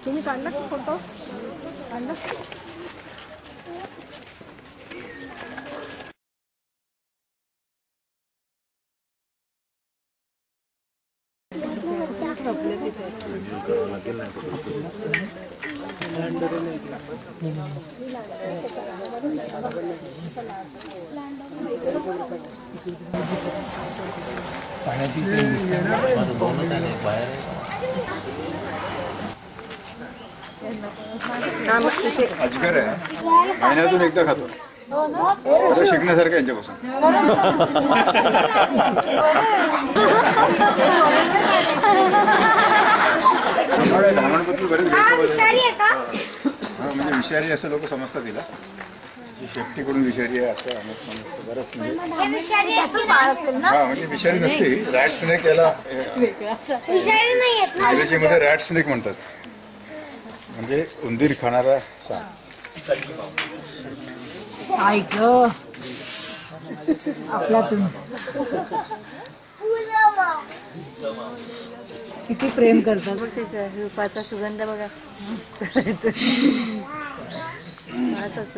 तुम्ही काढला का फोटो? काढला? अजगर आहे, महिन्यातून एकदा खातो. आता शिकण्यासारखं यांच्यापासून. धामणबद्दल बरेच गैरसमज आहेत. म्हणजे विषारी असं लोक समजतात तिला. शेपटीकडून विषारी आहे असं बरंच म्हणजे विषारी नसते. रॅट स्नेक याला इंग्रजीमध्ये रॅट स्नेक म्हणतात, म्हणजे उंदीर खाणारा साप. आपल्यातून किती प्रेम करतात. त्याचा रूपाचा सुगंध बघा. असंच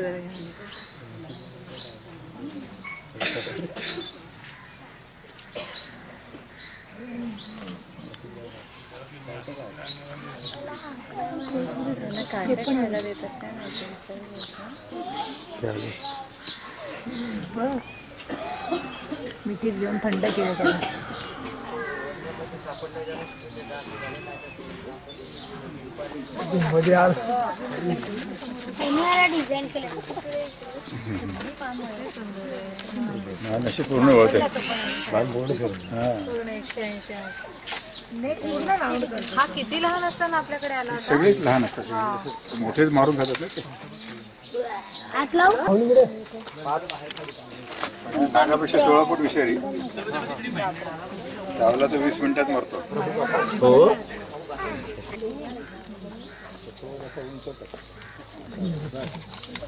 खायला देतात काय मिठीत घेऊन थंड केलं त्याला. डिझाईन केलं. नशी पूर्ण होते. हा किती लहान असताना आपल्याकडे आला. सगळेच लहान असतात, मोठेच मारून खातात ना ते. नागापेक्षा 16 फूट विषारी. चावला तर 20 मिनिटात मरतो. हो,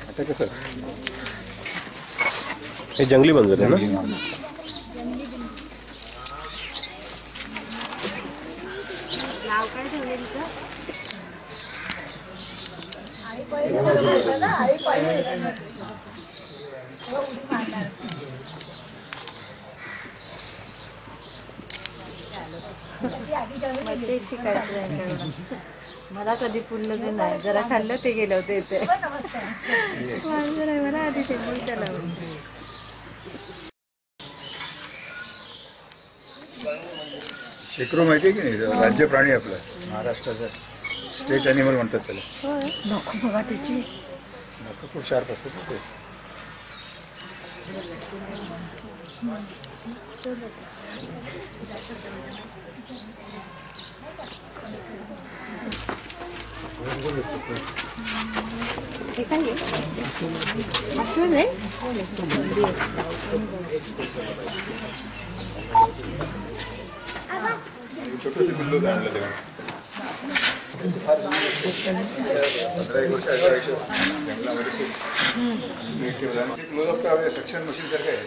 आता कसं हे जंगली बंदर आहे ना. नाव काय ठेवलं तिचं? मध्ये शिकायचं यांच्याकडून. मला कधी पुरलं ते नाही. जरा खाल्लं ते गेलं होते इथे. मला आधी ते बोल त्याला. शेकडो माहिती आहे की नाही. राज्य प्राणी आपला महाराष्ट्राचा स्टेट ॲनिमल म्हणतात त्याला. नको बघा त्याची. नखं खूप शार्प असतात ते. छोटंसं पिल्लू आणलं तेव्हा 15 वर्ष 18 वर्ष जंगलामध्ये खूप क्लोजअप सक्शन मशीन सारखं आहे.